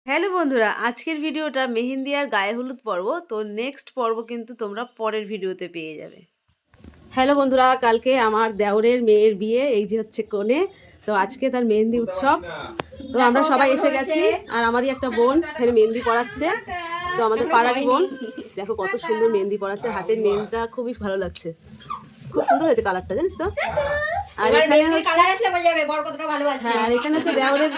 Hello বন্ধুরা, আজকের ভিডিওটা মেহেন্দি আর গায়ে হলুদ পর্ব। তো নেক্সট পর্ব কিন্তু তোমরা পরের ভিডিওতে পেয়ে যাবে। হ্যালো বন্ধুরা, কালকে আমার দেওরের মেয়ের বিয়ে, এই যে হচ্ছে কনে। তো আজকে তার মেহেন্দি উৎসব। তো আমরা সবাই এসে গেছি, আর আমারই একটা বোন এখানে মেহেন্দি পড়াচ্ছে। তো আমাদের পাড়ারই বোন, দেখো কত সুন্দর মেহেন্দি পড়াচ্ছে। হাতের মেহেন্দিটা খুবই ভালো লাগছে, খুব সুন্দর হয়েছে কালারটা, জানিস তো। আর এখানে হচ্ছে দেওরের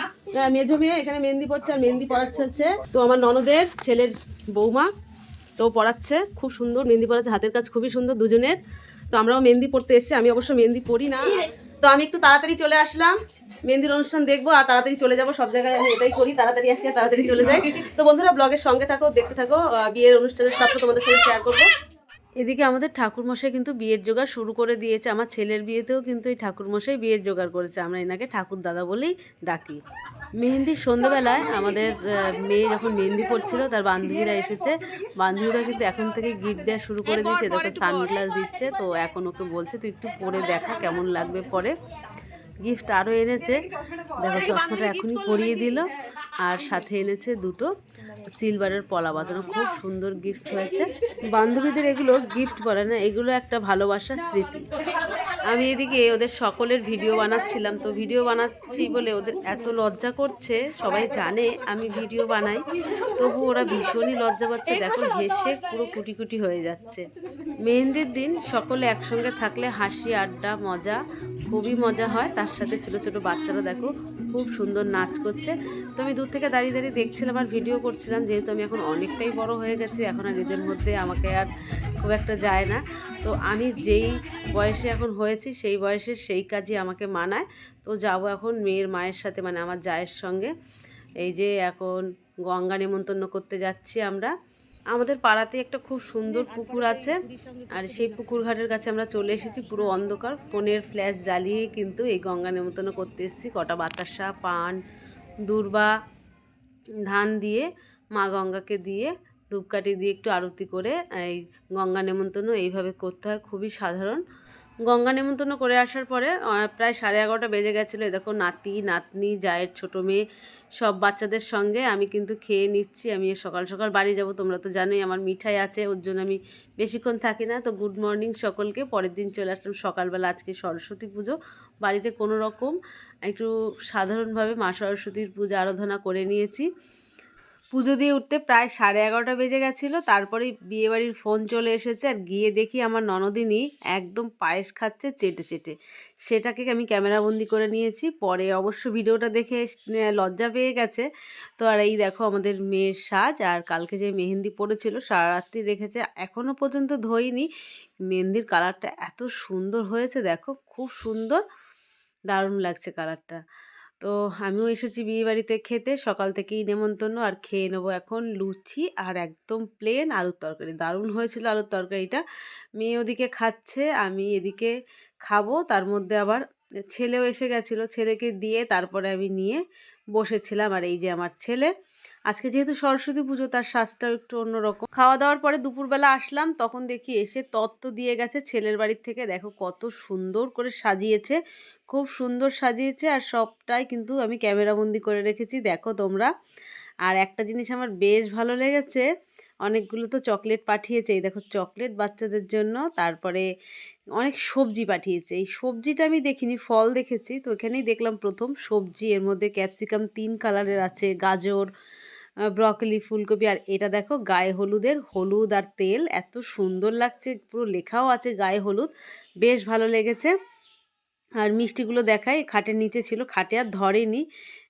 মেজো মেয়ে এখানে মেহেন্দি পড়ছে, আর মেহেন্দি পড়াচ্ছে হচ্ছে তো আমার ননদের ছেলের বৌমা। তো পড়াচ্ছে, খুব সুন্দর মেহেন্দি পড়াচ্ছে, হাতের কাজ খুবই সুন্দর দুজনের। তো আমরাও মেহেন্দি পড়তে এসেছি, আমি অবশ্য মেহেন্দি পড়ি না। তো আমি একটু তাড়াতাড়ি চলে আসলাম, মেহেন্দির অনুষ্ঠান দেখবো আর তাড়াতাড়ি চলে যাবো। সব জায়গায় আমি এটাই করি, তাড়াতাড়ি আসি আর তাড়াতাড়ি চলে যাই। তো বন্ধুরা, ব্লগের সঙ্গে থাকো, দেখতে থাকো, বিয়ের অনুষ্ঠানের সবটা তোমাদের সাথে শেয়ার করবো। এদিকে আমাদের ঠাকুরমশাই কিন্তু বিয়ের জোগাড় শুরু করে দিয়েছে। আমার ছেলের বিয়েতেও কিন্তু এই ঠাকুরমশাই বিয়ের জোগাড় করেছে, আমরা এনাকে ঠাকুর দাদা বলেই ডাকি। মেহেন্দির সন্ধ্যাবেলায় আমাদের মেয়ে যখন মেহেন্দি পড়ছিল, তার বান্ধবীরা এসেছে। বান্ধবীরা কিন্তু এখন থেকে গিফট দেওয়া শুরু করে দিয়েছে, দেখো সানগ্লাস দিচ্ছে। তো এখন ওকে বলছে তুই একটু পরে দেখা কেমন লাগবে পরে। গিফট আরও এনেছে, দেখো চশমাটা এখনই পরিয়ে দিল, আর সাথে এনেছে দুটো সিলভারের পলা বাঁধানো, খুব সুন্দর গিফট হয়েছে। বান্ধবীদের এগুলো গিফট বলে না, এগুলো একটা ভালোবাসার স্মৃতি। আমি এদিকে ওদের সকলের ভিডিও বানাচ্ছিলাম। তো ভিডিও বানাচ্ছি বলে ওদের এত লজ্জা করছে, সবাই জানে আমি ভিডিও বানাই, তবু ওরা ভীষণই লজ্জা পাচ্ছে। দেখো হেসে পুরো কুটি কুটি হয়ে যাচ্ছে। মেহেন্দির দিন সকলে একসঙ্গে থাকলে হাসি আড্ডা মজা খুবই মজা হয়। তার সাথে ছোট ছোট বাচ্চারা দেখো খুব সুন্দর নাচ করছে। তো আমি দূর থেকে দাঁড়িয়ে দাঁড়িয়ে দেখছিলাম আর ভিডিও করছিলাম, যেহেতু আমি এখন অনেকটাই বড় হয়ে গেছি, এখন আর এদের মধ্যে আমাকে আর খুব একটা যায় না। তো আমি যেই বয়সে এখন হয়েছি সেই বয়সের সেই কাজই আমাকে মানায়। তো যাব এখন মেয়ের মায়ের সাথে, মানে আমার জায়ের সঙ্গে। এই যে এখন গঙ্গা নেমন্তন্ন করতে যাচ্ছি আমরা। আমাদের পাড়াতে একটা খুব সুন্দর পুকুর আছে, আর সেই পুকুর ঘাটের কাছে আমরা চলে এসেছি। পুরো অন্ধকার, ফোনের ফ্ল্যাশ জ্বালিয়ে কিন্তু এই গঙ্গা নেমন্তন্ন করতে এসেছি। কটা বাতাসা, পান, দূর্বা, ধান দিয়ে মা গঙ্গাকে দিয়ে ধূপকাঠি দিয়ে একটু আরতি করে এই গঙ্গা নেমন্তন্ন এইভাবে করতে হয়, খুবই সাধারণ। গঙ্গা নেমন্তন্ন করে আসার পরে প্রায় 11:30 বেজে গেছিলো। দেখো নাতি নাতনি জায়ের ছোটো মেয়ে সব বাচ্চাদের সঙ্গে আমি কিন্তু খেয়ে নিচ্ছি। আমি সকাল সকাল বাড়ি যাব, তোমরা তো জানোই আমার মিঠাই আছে, ওর জন্য আমি বেশিক্ষণ থাকি না। তো গুড মর্নিং সকলকে। পরের দিন চলে আসলাম সকালবেলা, আজকে সরস্বতী পুজো। বাড়িতে কোনো রকম একটু সাধারণভাবে মা সরস্বতীর পূজা আরাধনা করে নিয়েছি। পুজো দিয়ে উঠতে প্রায় 11:30 বেজে গেছিলো। তারপরে বিয়েবাড়ির ফোন চলে এসেছে, আর গিয়ে দেখি আমার ননদিনী একদম পায়েস খাচ্ছে চেটে চেটে। সেটাকে আমি ক্যামেরাবন্দি করে নিয়েছি। পরে অবশ্য ভিডিওটা দেখে লজ্জা পেয়ে গেছে। তো আর এই দেখো আমাদের মেয়ের সাজ, আর কালকে যে মেহেন্দি পড়েছিল সারা রাত্রি রেখেছে, এখনও পর্যন্ত ধোয়নি। মেহেন্দির কালারটা এত সুন্দর হয়েছে, দেখো খুব সুন্দর, দারুণ লাগছে কালারটা। তো আমিও এসেছি বিয়েবাড়িতে খেতে, সকাল থেকেই নেমন্তন্ন। আর খেয়ে নেবো এখন লুচি আর একদম প্লেন আলুর তরকারি। দারুণ হয়েছিল আলুর তরকারিটা। মেয়ে ওদিকে খাচ্ছে, আমি এদিকে খাবো। তার মধ্যে আবার ছেলেও এসে গেছিলো, ছেলেকে দিয়ে তারপরে আমি নিয়ে বসেছিলাম। আর এই যে আমার ছেলে, আজকে যেহেতু সরস্বতী পুজো, তার সাজটাও একটু অন্যরকম। খাওয়া দাওয়ার পরে দুপুরবেলা আসলাম, তখন দেখি এসে তত্ত্ব দিয়ে গেছে ছেলের বাড়ির থেকে। দেখো কত সুন্দর করে সাজিয়েছে, খুব সুন্দর সাজিয়েছে। আর সবটাই কিন্তু আমি ক্যামেরাবন্দি করে রেখেছি, দেখো তোমরা। আর একটা জিনিস আমার বেশ ভালো লেগেছে, অনেকগুলো তো চকলেট পাঠিয়েছে। এই দেখো চকলেট বাচ্চাদের জন্য, তারপরে অনেক সবজি পাঠিয়েছে। এই সবজিটা আমি দেখিনি, ফল দেখেছি। তো এখানেই দেখলাম প্রথম সবজি, এর মধ্যে ক্যাপসিকাম 3 কালারের আছে, গাজর, ব্রকলি, ফুলকপি। আর এটা দেখো গায়ে হলুদের, হলুদ আর তেল, এত সুন্দর লাগছে, পুরো লেখাও আছে গায়ে হলুদ, বেশ ভালো লেগেছে। আর মিষ্টিগুলো দেখাই, খাটের নিচে ছিল, খাটে আর ধরেনি।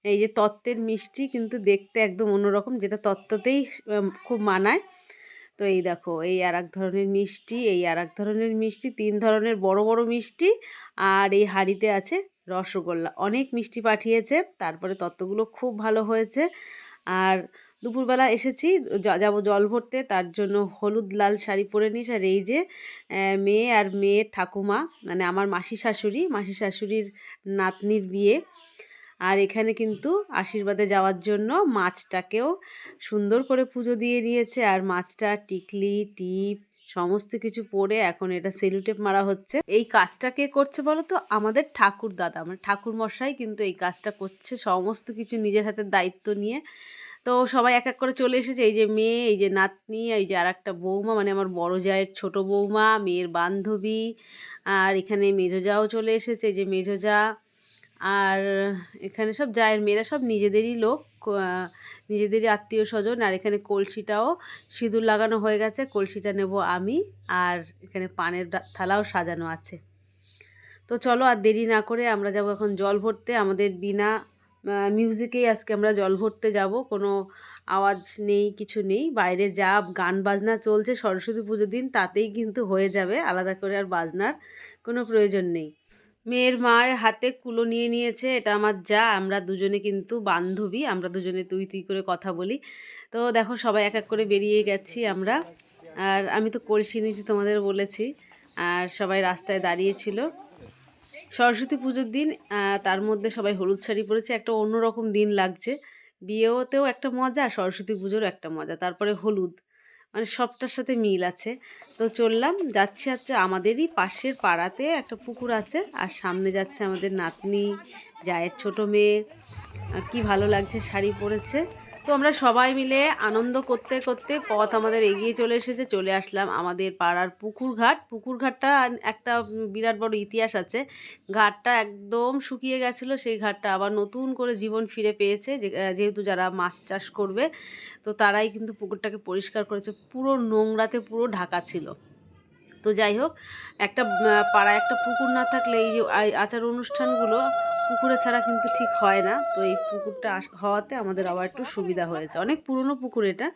এই যে তত্ত্বের মিষ্টি, কিন্তু দেখতে একদম অন্যরকম, যেটা তত্ত্বতেই খুব মানায়। তো এই দেখো এই আর এক ধরনের মিষ্টি, এই আর এক ধরনের মিষ্টি, 3 ধরনের বড় বড় মিষ্টি। আর এই হাঁড়িতে আছে রসগোল্লা, অনেক মিষ্টি পাঠিয়েছে। তারপরে তত্ত্বগুলো খুব ভালো হয়েছে। আর দুপুরবেলা এসেছি, যাব জল ভরতে, তার জন্য হলুদ লাল শাড়ি পরে নিয়েছি। আর এই যে মেয়ে আর মেয়ের ঠাকুমা, মানে আমার মাসি শাশুড়ির নাতনির বিয়ে। আর এখানে কিন্তু আশীর্বাদে যাওয়ার জন্য মাছটাকেও সুন্দর করে পুজো দিয়ে নিয়েছে। আর মাছটা টিকলি টিপ সমস্ত কিছু পরে এখন এটা সেলুটেপ মারা হচ্ছে। এই কাজটা কে করছে বলো তো? আমাদের ঠাকুর দাদা, আমার ঠাকুর মশাই কিন্তু এই কাজটা করছে, সমস্ত কিছু নিজের হাতে দায়িত্ব নিয়ে। তো সবাই এক এক করে চলে এসেছে, এই যে মেয়ে, এই যে নাতনি, এই যে আর একটা বৌমা, মানে আমার বড় জায়ের ছোট বৌমা, মেয়ের বান্ধবী, আর এখানে মেজো জাও চলে এসেছে, এই যে মেজো জা, আর এখানে সব জায়ের মেয়েরা সব নিজেদেরই লোক, নিজেদেরই আত্মীয় স্বজন। আর এখানে কলসিটাও সিঁদুর লাগানো হয়ে গেছে, কলসিটা নেব আমি, আর এখানে পানের থালাও সাজানো আছে। তো চলো আর দেরি না করে আমরা যাব এখন জল ভরতে। আমাদের বিনা মিউজিকেই আজকে আমরা জল ভরতে যাব, কোনো আওয়াজ নেই, কিছু নেই, বাইরে যা গান বাজনা চলছে সরস্বতী পুজোর দিন তাতেই কিন্তু হয়ে যাবে, আলাদা করে আর বাজনার কোনো প্রয়োজন নেই। মেয়ের মায়ের হাতে কুলো নিয়ে নিয়েছে, এটা আমার যা, আমরা দুজনে কিন্তু বান্ধবী, আমরা দুজনে তুই তুই করে কথা বলি। তো দেখো সবাই এক এক করে বেরিয়ে গেছি আমরা, আর আমি তো কলসি নিয়েছি তোমাদের বলেছি, আর সবাই রাস্তায় দাঁড়িয়েছিল। সরস্বতী পুজোর দিন, তার মধ্যে সবাই হলুদ শাড়ি পরেছে, একটা অন্যরকম দিন লাগছে। বিয়েতেও একটা মজা, সরস্বতী পুজোরও একটা মজা, তারপরে হলুদ, মানে সবটার সাথে মিল আছে। তো চললাম, যাচ্ছি হচ্ছে আমাদেরই পাশের পাড়াতে একটা পুকুর আছে, আর সামনে যাচ্ছে আমাদের নাতনি, জায়ের ছোট মেয়ে, আর কি ভালো লাগছে শাড়ি পরেছে। তো আমরা সবাই মিলে আনন্দ করতে করতে পথ আমাদের এগিয়ে চলে এসেছে, চলে আসলাম আমাদের পাড়ার পুকুর ঘাট। পুকুর ঘাটটা একটা বিরাট বড় ইতিহাস আছে, ঘাটটা একদম শুকিয়ে গেছিলো, সেই ঘাটটা আবার নতুন করে জীবন ফিরে পেয়েছে, যেহেতু যারা মাছ চাষ করবে তো তারাই কিন্তু পুকুরটাকে পরিষ্কার করেছে, পুরো নোংরাতে পুরো ঢাকা ছিল। তো যাই হোক, একটা পাড়ায় একটা পুকুর না থাকলে এই যে আচার অনুষ্ঠানগুলো পুকুরে ছাড়া কিন্তু ঠিক হয় না। তো এই পুকুরটা হওয়াতে আমাদের আবার একটু সুবিধা হয়েছে, অনেক পুরনো পুকুর এটা।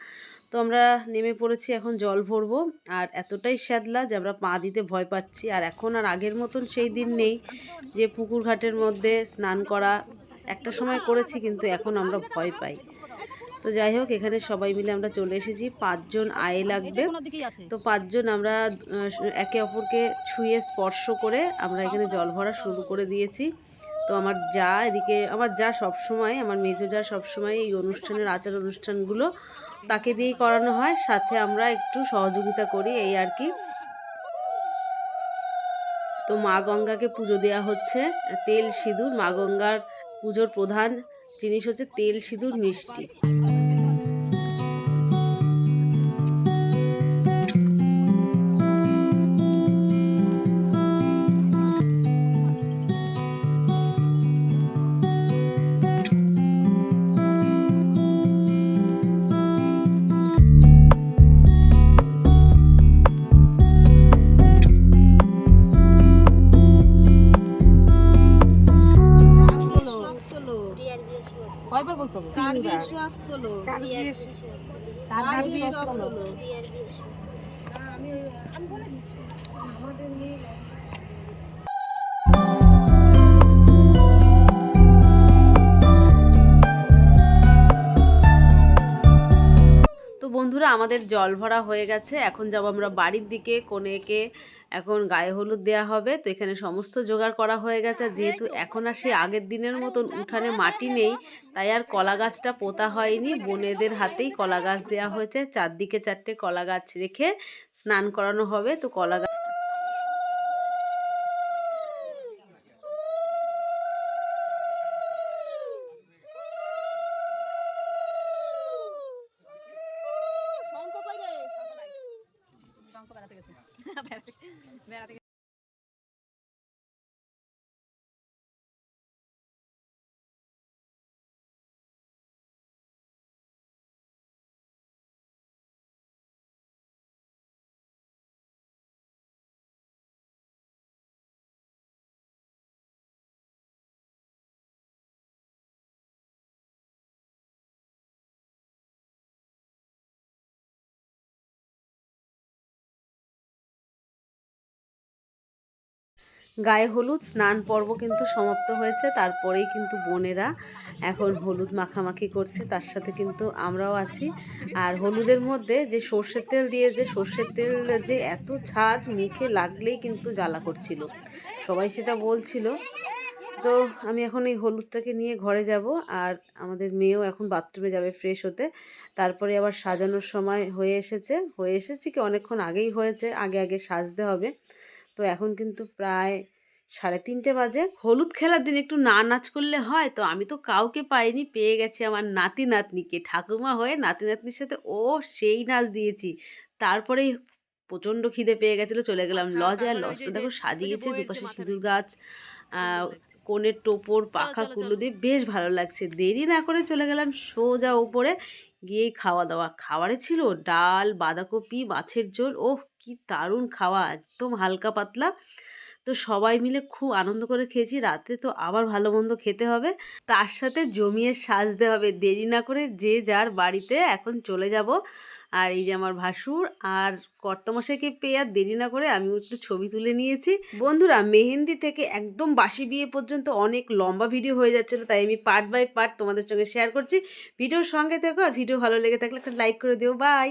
তো আমরা নেমে পড়েছি, এখন জল ভরবো, আর এতটাই শ্যাদলা যে আমরা পা দিতে ভয় পাচ্ছি। আর এখন আর আগের মতন সেই দিন নেই যে পুকুর ঘাটের মধ্যে স্নান করা, একটা সময় করেছি কিন্তু এখন আমরা ভয় পাই। তো যাই হোক, এখানে সবাই মিলে আমরা চলে এসেছি, 5 জন আয়ে লাগবে। তো 5 জন আমরা একে অপরকে ছুঁয়ে স্পর্শ করে আমরা এখানে জল ভরা শুরু করে দিয়েছি। তো আমার যা এদিকে, আমার যা সবসময়, আমার মেজো যা সবসময় এই অনুষ্ঠানের আচার অনুষ্ঠানগুলো তাকে দিয়েই করানো হয়, সাথে আমরা একটু সহযোগিতা করি, এই আর কি। তো মা গঙ্গাকে পুজো দেওয়া হচ্ছে, তেল সিঁদুর, মা গঙ্গার পুজোর প্রধান জিনিস হচ্ছে তেল সিঁদুর মিষ্টি। কয়বার বলতে হবে? তো বন্ধুরা, আমাদের জল ভরা হয়ে গেছে, এখন যাব আমরা বাড়ির দিকে, কনেকে এখন গায়ে হলুদ দেওয়া হবে। তো এখানে সমস্ত জোগাড় করা হয়ে গেছে, যেহেতু এখন আর সেই আগের দিনের মতন উঠানে মাটি নেই, তাই আর কলা গাছটা পোতা হয়নি, বোনেদের হাতেই কলা গাছ দেওয়া হয়েছে, চারদিকে 4টে কলা গাছ রেখে স্নান করানো হবে। তো কলা গাছ গায়ে হলুদ স্নান পর্ব কিন্তু সমাপ্ত হয়েছে, তারপরেই কিন্তু বোনেরা এখন হলুদ মাখামাখি করছে, তার সাথে কিন্তু আমরাও আছি। আর হলুদের মধ্যে যে সর্ষের তেল দিয়ে, যে সর্ষের তেল যে এত ঝাঁজ, মুখে লাগলেই কিন্তু জ্বালা করছিল, সবাই সেটা বলছিল। তো আমি এখন এই হলুদটাকে নিয়ে ঘরে যাব, আর আমাদের মেয়েও এখন বাথরুমে যাবে ফ্রেশ হতে, তারপরে আবার সাজানোর সময় হয়ে এসেছে কি অনেকক্ষণ আগেই হয়েছে, আগে আগে সাজতে হবে। তো এখন কিন্তু প্রায় 3:30 বাজে। হলুদ খেলার দিন একটু না নাচ করলে হয়? তো আমি তো কাউকে পাইনি, পেয়ে গেছি আমার নাতি নাতনিকে। ঠাকুমা হয়ে নাতি নাতনির সাথে সেই নাচ দিয়েছি। তারপরেই প্রচণ্ড খিদে পেয়ে গেছিল, চলে গেলাম লজে। আর লজটা দেখো সাজিয়েছে, দুপাশে সিঁদুর গাছ, কনের টোপর, পাখা কুলো দিয়ে বেশ ভালো লাগছে। দেরি না করে চলে গেলাম সোজা ওপরে, গিয়েই খাওয়া দাওয়া। খাবারে ছিল ডাল, বাঁধাকপি, মাছের ঝোল। ওহ কি দারুণ খাওয়া, একদম হালকা পাতলা। তো সবাই মিলে খুব আনন্দ করে খেয়েছি। রাতে তো আবার ভালো মন্দ খেতে হবে, তার সাথে জমিয়ে সাজতে হবে। দেরি না করে যে যার বাড়িতে এখন চলে যাব। আর এই যে আমার ভাসুর আর কর্তামশাইকে পেয়ে আর দেরি না করে আমিও একটু ছবি তুলে নিয়েছি। বন্ধুরা, মেহেন্দি থেকে একদম বাসি বিয়ে পর্যন্ত অনেক লম্বা ভিডিও হয়ে যাচ্ছিলো, তাই আমি পার্ট বাই পার্ট তোমাদের সঙ্গে শেয়ার করছি। ভিডিওর সঙ্গে থেকো, আর ভিডিও ভালো লেগে থাকলে একটা লাইক করে দিও। বাই।